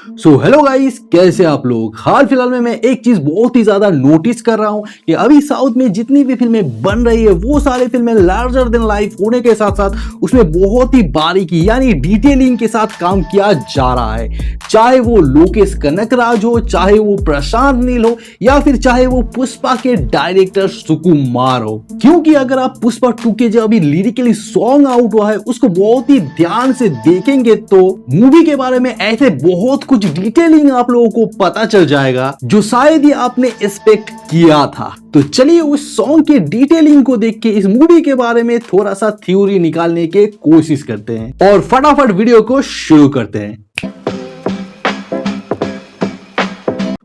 So hello guys, कैसे आप लोग। हाल फिलहाल में मैं एक चीज बहुत ही ज्यादा नोटिस कर रहा हूं कि अभी साउथ में जितनी भी फिल्में बन रही है वो सारी फिल्में लार्जर देन लाइफ होने के साथ साथ उसमें बहुत ही बारीकी यानी डिटेलिंग के साथ काम किया जा रहा है। चाहे वो लोकेश कनकराज हो, चाहे वो प्रशांत नील हो, या फिर चाहे वो पुष्पा के डायरेक्टर सुकुमार हो। क्योंकि अगर आप पुष्पा 2 के जो अभी लिरिकली सॉन्ग आउट हुआ है उसको बहुत ही ध्यान से देखेंगे तो मूवी के बारे में ऐसे बहुत कुछ डिटेलिंग आप लोगों को पता चल जाएगा जो शायद ही आपने एक्सपेक्ट किया था। तो चलिए उस सॉन्ग के डिटेलिंग को देख के इस मूवी के बारे में थोड़ा सा थ्योरी निकालने की कोशिश करते हैं और फटाफट वीडियो को शुरू करते हैं।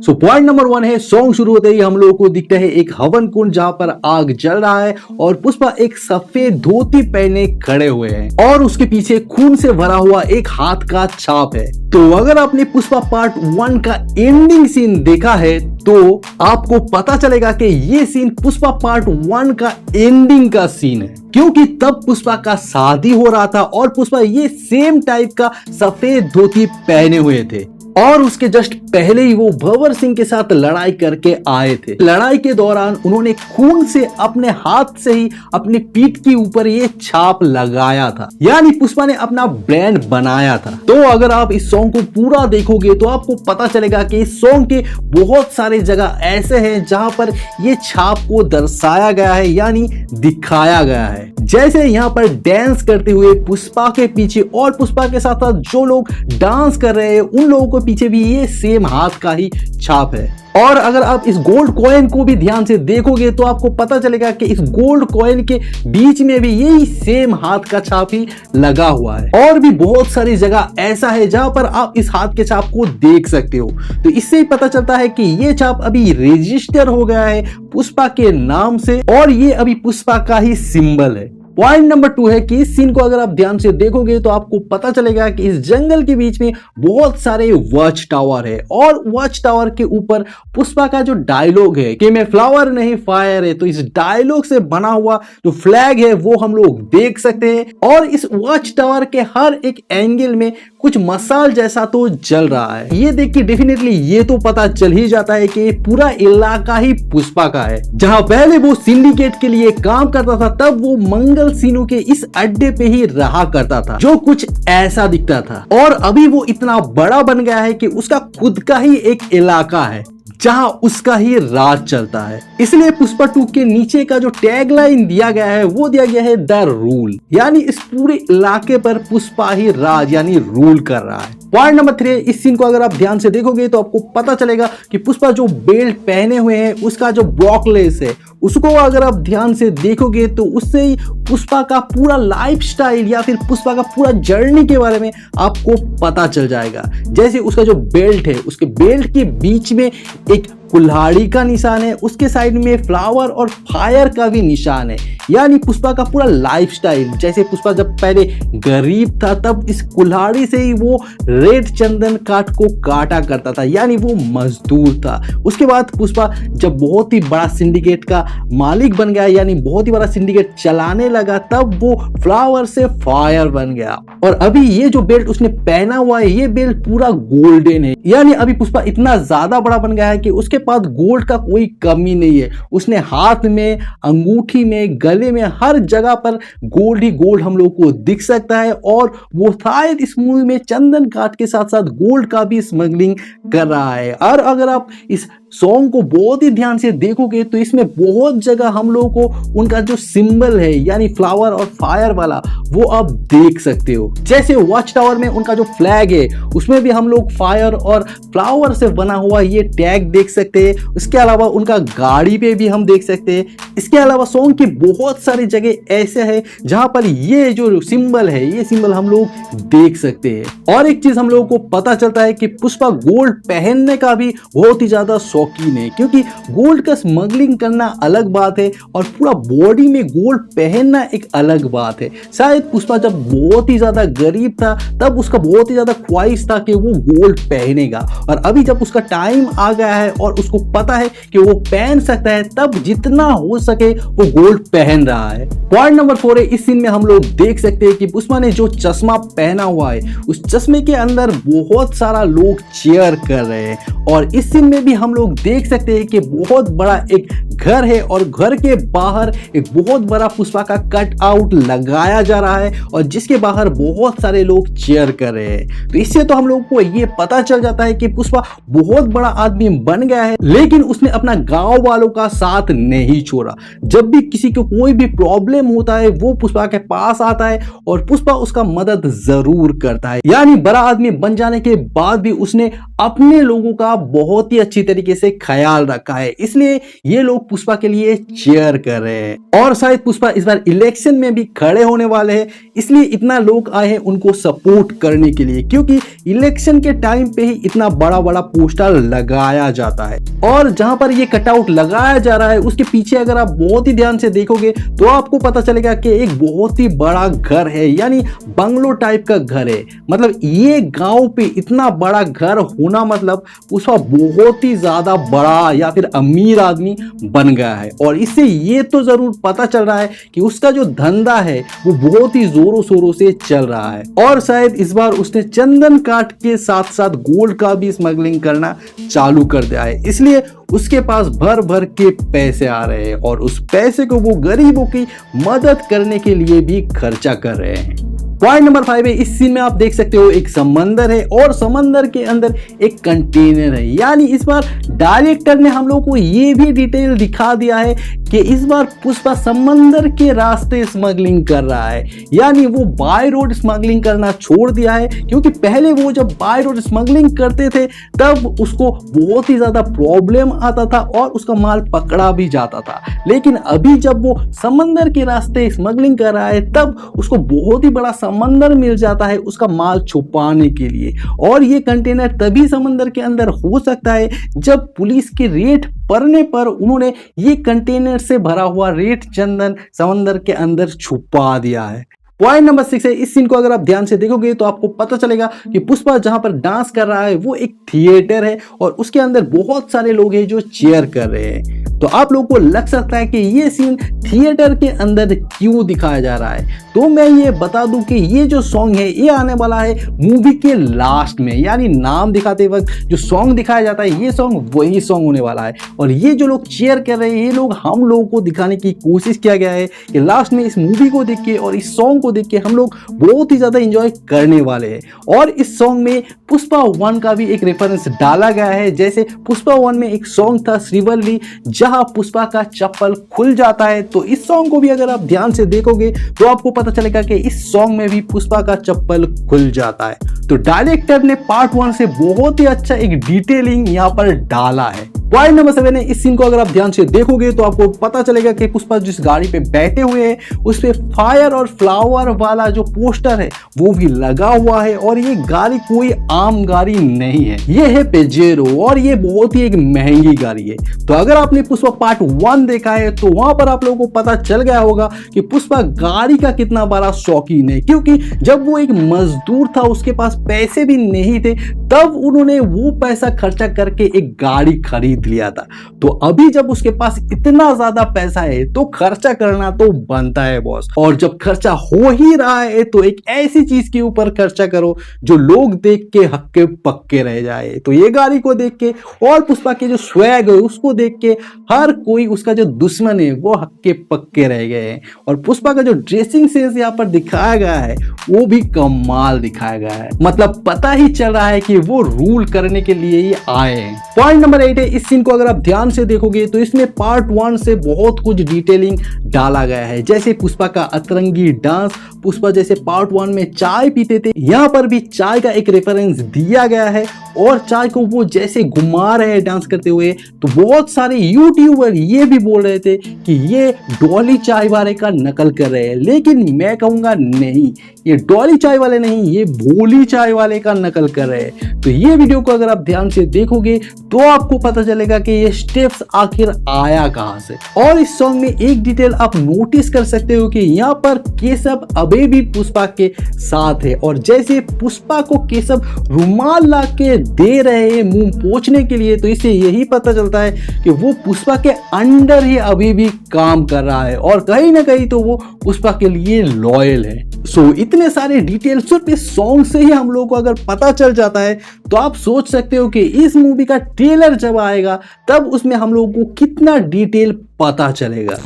सो पॉइंट नंबर 1 है, सॉन्ग शुरू होते ही हम लोगों को दिखता है एक हवन कुंड जहां पर आग जल रहा है और पुष्पा एक सफेद धोती पहने खड़े हुए हैं और उसके पीछे खून से भरा हुआ एक हाथ का छाप है। तो अगर आपने पुष्पा पार्ट 1 का एंडिंग सीन देखा है तो आपको पता चलेगा कि ये सीन पुष्पा पार्ट 1 का एंडिंग का सीन है, क्योंकि तब पुष्पा का शादी हो रहा था और पुष्पा ये सेम टाइप का सफेद धोती पहने हुए थे और उसके जस्ट पहले ही वो भंवर सिंह के साथ लड़ाई करके आए थे। लड़ाई के दौरान उन्होंने खून से अपने हाथ से ही अपनी पीठ के ऊपर ये छाप लगाया था, यानी पुष्पा ने अपना ब्रांड बनाया था। तो अगर आप इस सॉन्ग को पूरा देखोगे तो आपको पता चलेगा कि इस सॉन्ग के बहुत सारे जगह ऐसे हैं जहां पर ये छाप को दर्शाया गया है यानी दिखाया गया है। जैसे यहाँ पर डांस करते हुए पुष्पा के पीछे और पुष्पा के साथ साथ जो लोग डांस कर रहे हैं उन लोगों के पीछे भी ये सेम हाथ का ही छाप है। और अगर आप इस गोल्ड कॉइन को भी ध्यान से देखोगे तो आपको पता चलेगा कि इस गोल्ड कॉइन के बीच में भी यही सेम हाथ का छाप ही लगा हुआ है। और भी बहुत सारी जगह ऐसा है जहां पर आप इस हाथ के छाप को देख सकते हो। तो इससे ही पता चलता है कि ये छाप अभी रजिस्टर हो गया है पुष्पा के नाम से और ये अभी पुष्पा का ही सिंबल है। पॉइंट नंबर 2 है कि इस सीन को अगर आप ध्यान से देखोगे तो आपको पता चलेगा कि इस जंगल के बीच में बहुत सारे वॉच टावर है और वॉच टावर के ऊपर पुष्पा का जो डायलॉग है कि मैं फ्लावर नहीं फायर है, तो इस डायलॉग से बना हुआ जो फ्लैग है वो हम लोग देख सकते हैं। और इस वॉच टावर के हर एक एंगल में कुछ मसाल जैसा तो जल रहा है। ये देख के डेफिनेटली ये तो पता चल ही जाता है कि पूरा इलाका ही पुष्पा का है। जहां पहले वो सिंडिकेट के लिए काम करता था तब वो मंगल सीनों के इस अड्डे पे ही रहा करता था जो कुछ ऐसा दिखता था और अभी वो इतना बड़ा बन गया है कि उसका खुद का ही एक इलाका है जहां उसका ही राज चलता है। इसलिए पुष्पा 2 के नीचे का जो टैगलाइन दिया गया है वो दिया गया है द रूल, यानी इस पूरे इलाके पर पुष्पा ही राज यानी रूल कर रहा है। पॉइंट नंबर 3, इस सीन को अगर आप ध्यान से देखोगे तो आपको पता चलेगा कि पुष्पा जो बेल्ट पहने हुए हैं उसका जो ब्रॉकलेस है उसको अगर आप ध्यान से देखोगे तो उससे ही पुष्पा का पूरा लाइफस्टाइल या फिर पुष्पा का पूरा जर्नी के बारे में आपको पता चल जाएगा। जैसे उसका जो बेल्ट है उसके बेल्ट के बीच में एक कुल्हाड़ी का निशान है, उसके साइड में फ्लावर और फायर का भी निशान है, यानी पुष्पा का पूरा लाइफस्टाइल। जैसे पुष्पा जब पहले गरीब था तब इस कुल्हाड़ी से ही वो रेड चंदन काठ को काटा करता था, यानी वो मजदूर था। उसके बाद पुष्पा जब बहुत ही बड़ा सिंडिकेट का मालिक बन गया यानी बहुत ही बड़ा सिंडिकेट चलाने लगा तब वो फ्लावर से फायर बन गया। और अभी ये जो बेल्ट उसने पहना हुआ है ये बेल्ट पूरा गोल्डन है, यानी अभी पुष्पा इतना ज्यादा बड़ा बन गया है कि उसके पास गोल्ड का कोई कमी नहीं है। उसने हाथ में, अंगूठी में, गले में हर जगह पर गोल्ड ही गोल्ड हम लोग को दिख सकता है और वो शायद इस मूवी में चंदन काठ के साथ साथ गोल्ड का भी स्मगलिंग कर रहा है। और अगर आप इस सॉन्ग को बहुत ही ध्यान से देखोगे तो इसमें बहुत जगह हम लोगों को उनका जो सिंबल है यानी फ्लावर और फायर वाला वो आप देख सकते हो। जैसे वॉच टावर में उनका जो फ्लैग है उसमें भी हम लोग फायर और फ्लावर से बना हुआ ये टैग देख सकते हैं। उसके अलावा उनका गाड़ी पे भी हम देख सकते हैं। इसके अलावा सॉन्ग की बहुत सारी जगह ऐसे है जहां पर ये जो सिंबल है ये सिंबल हम लोग देख सकते हैं। और एक चीज हम लोगों को पता चलता है कि पुष्पा गोल्ड पहनने का भी बहुत ही ज्यादा शौकीन है, क्योंकि गोल्ड का स्मगलिंग करना अलग बात है और पूरा बॉडी में गोल्ड पहनना एक अलग बात है। शायद पुष्पा जब बहुत ही ज्यादा गरीब था तब उसका बहुत ही ज्यादा ख्वाहिश था कि वो गोल्ड पहनेगा, और अभी जब उसका टाइम आ गया है और उसको पता है कि वो पहन सकता है, तब जितना हो सके वो गोल्ड पहन रहा है। पॉइंट नंबर 4 है, इस सीन में हम लोग देख सकते हैं कि पुष्पा ने जो चश्मा पहना हुआ है उस चश्मे के अंदर बहुत सारा लोग चीयर कर रहे हैं, और इस सीन में भी हम लोग देख सकते हैं कि बहुत बड़ा एक घर है और घर के बाहर एक बहुत बड़ा पुष्पा का कट आउट लगाया जा रहा है और जिसके बाहर बहुत सारे लोग चीयर कर रहे हैं। तो इससे तो हम लोग को ये पता चल जाता है कि पुष्पा बहुत बड़ा आदमी बन गया है, लेकिन उसने अपना गांव वालों का साथ नहीं छोड़ा। जब भी किसी को कोई भी प्रॉब्लम होता है वो पुष्पा के पास आता है और पुष्पा उसका मदद जरूर करता है। यानी बड़ा आदमी बन जाने के बाद भी उसने अपने लोगों का बहुत ही अच्छी तरीके से ख्याल रखा है, इसलिए ये लोग पुष्पा के लिए चीयर कर रहे हैं। और शायद पुष्पा इस बार इलेक्शन में भी खड़े होने वाले हैं, इसलिए इतना लोग आए हैं उनको सपोर्ट करने के लिए, क्योंकि इलेक्शन के टाइम पे ही इतना बड़ा बड़ा पोस्टर लगाया जाता है। और जहां पर ये कटआउट लगाया जा रहा है उसके पीछे अगर आप बहुत ही ध्यान से देखोगे तो आपको पता चलेगा कि एक बहुत ही बड़ा घर है, यानी बंगलो टाइप का घर है। मतलब ये गांव पे इतना बड़ा घर होना मतलब पुष्पा बहुत ही ज्यादा बड़ा या फिर अमीर आदमी बन गया है, और इससे ये तो जरूर पता चल रहा है कि उसका जो धंधा है वो बहुत ही जोरों शोरों से चल रहा है। और शायद इस बार उसने चंदन काठ के साथ साथ गोल्ड का भी स्मगलिंग करना चालू कर दिया है, इसलिए उसके पास भर भर के पैसे आ रहे हैं और उस पैसे को वो गरीबों की मदद करने के लिए भी खर्चा कर रहे हैं। पॉइंट नंबर 5 है, इस सीन में आप देख सकते हो एक समंदर है और समंदर के अंदर एक कंटेनर है। यानी इस बार डायरेक्टर ने हम लोग को ये भी डिटेल दिखा दिया है कि इस बार पुष्पा समंदर के रास्ते स्मगलिंग कर रहा है, यानी वो बाय रोड स्मगलिंग करना छोड़ दिया है, क्योंकि पहले वो जब बाय रोड स्मगलिंग करते थे तब उसको बहुत ही ज्यादा प्रॉब्लम आता था और उसका माल पकड़ा भी जाता था, लेकिन अभी जब वो समंदर के रास्ते स्मगलिंग कर रहा है तब उसको बहुत ही बड़ा समंदर मिल जाता है उसका माल छुपाने के लिए। और ये कंटेनर तभी समंदर के अंदर हो सकता है जब पुलिस के रेड पड़ने पर उन्होंने ये कंटेनर से भरा हुआ रेड चंदन समंदर के अंदर छुपा दिया है। पॉइंट नंबर 6 है, इस सीन को अगर आप ध्यान से देखोगे तो आपको पता चलेगा कि पुष्पा जहां पर डांस कर रहा है वो एक थिएटर है और उसके अंदर बहुत सारे लोग हैं जो चीयर कर रहे हैं। तो आप लोगों को लग सकता है कि ये सीन थिएटर के अंदर क्यों दिखाया जा रहा है, तो मैं ये बता दूं कि ये जो सॉन्ग है ये आने वाला है मूवी के लास्ट में, यानी नाम दिखाते वक्त जो सॉन्ग दिखाया जाता है ये सॉन्ग वही सॉन्ग होने वाला है। और ये जो लोग चीयर कर रहे हैं ये लोग हम लोगों को दिखाने की कोशिश किया गया है कि लास्ट में इस मूवी को देख के और इस सॉन्ग को देख के हम लोग बहुत ही ज्यादा एंजॉय करने वाले हैं। और इस सॉन्ग में पुष्पा 1 का भी एक रेफरेंस डाला गया है, जैसे पुष्पा 1 में एक सॉन्ग था श्रीवल्ली जहां पुष्पा का चप्पल खुल जाता है, तो इस सॉन्ग को भी अगर आप ध्यान से देखोगे तो आपको पता चलेगा कि इस सॉन्ग में भी पुष्पा का चप्पल खुल जाता है। तो डायरेक्टर ने पार्ट 1 से बहुत ही अच्छा एक डिटेलिंग यहाँ पर डाला है। पॉइंट नंबर 7 है, इस सीन को अगर आप ध्यान से देखोगे तो आपको पता चलेगा कि पुष्पा जिस गाड़ी पे बैठे हुए हैं उस पे फायर और फ्लावर वाला जो पोस्टर है वो भी लगा हुआ है, और ये गाड़ी कोई आम गाड़ी नहीं है, ये है पेजेरो और ये बहुत ही एक महंगी गाड़ी है। तो अगर आपने पुष्पा पार्ट 1 देखा है तो वहां पर आप लोगों को पता चल गया होगा कि पुष्पा गाड़ी का कितना बड़ा शौकीन है, क्योंकि जब वो एक मजदूर था उसके पास पैसे भी नहीं थे तब उन्होंने वो पैसा खर्चा करके एक गाड़ी खरीद लिया था। तो अभी जब उसके पास इतना ज्यादा पैसा है तो खर्चा करना तो बनता है बॉस, और जब खर्चा हो ही रहा है तो एक ऐसी चीज के ऊपर खर्चा करो जो लोग देख के हक्के पक्के रह जाए। तो ये गाड़ी को देख के और पुष्पा के जो स्वैग है उसको देख के हर कोई उसका जो दुश्मन है वो हक्के पक्के रह गए हैं, और पुष्पा का जो ड्रेसिंग सेंस यहाँ पर दिखाया गया है वो भी कमाल दिखाया गया है। मतलब पता ही चल रहा है कि वो रूल करने के लिए ही आए हैं। पॉइंट नंबर 8 है, इस सीन को अगर आप ध्यान से देखोगे तो इसमें पार्ट 1 से बहुत कुछ डिटेलिंग डाला गया है, जैसे पुष्पा का अतरंगी डांस, पुष्पा जैसे पार्ट 1 में चाय पीते थे यहाँ पर भी चाय का एक रेफरेंस दिया गया है, और चाय को वो जैसे घुमा रहे हैं डांस करते हुए, तो बहुत सारे यूट्यूबर ये भी बोल रहे थे कि ये डॉली चाय वाले का नकल कर रहे हैं, लेकिन मैं कहूँगा नहीं, ये डॉली चाय वाले नहीं, ये भोली चाय वाले का नकल कर रहे हैं। तो ये वीडियो को अगर आप ध्यान से देखोगे तो आपको पता चलेगा कि ये स्टेप्स आखिर आया कहाँ से। और इस सॉन्ग में एक डिटेल आप नोटिस कर सकते हो कि यहाँ पर केशव अभी भी पुष्पा के साथ है, और जैसे पुष्पा को केशव रुमाल ला के दे रहे हैं मुंह पोंछने के लिए, तो इससे यही पता चलता है कि वो पुष्पा के अंडर ही अभी भी काम कर रहा है और कहीं ना कहीं तो वो पुष्पा के लिए लॉयल है। सो इतने सारे डिटेल सिर्फ इस सॉन्ग से ही हम लोगों को अगर पता चल जाता है, तो आप सोच सकते हो कि इस मूवी का ट्रेलर जब आएगा तब उसमें हम लोगों को कितना डिटेल पता चलेगा।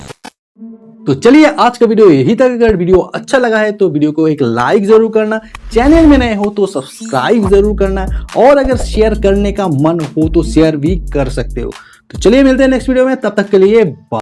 तो चलिए आज का वीडियो यही तक। अगर वीडियो अच्छा लगा है तो वीडियो को एक लाइक जरूर करना, चैनल में नए हो तो सब्सक्राइब जरूर करना, और अगर शेयर करने का मन हो तो शेयर भी कर सकते हो। तो चलिए मिलते हैं नेक्स्ट वीडियो में, तब तक के लिए बाय।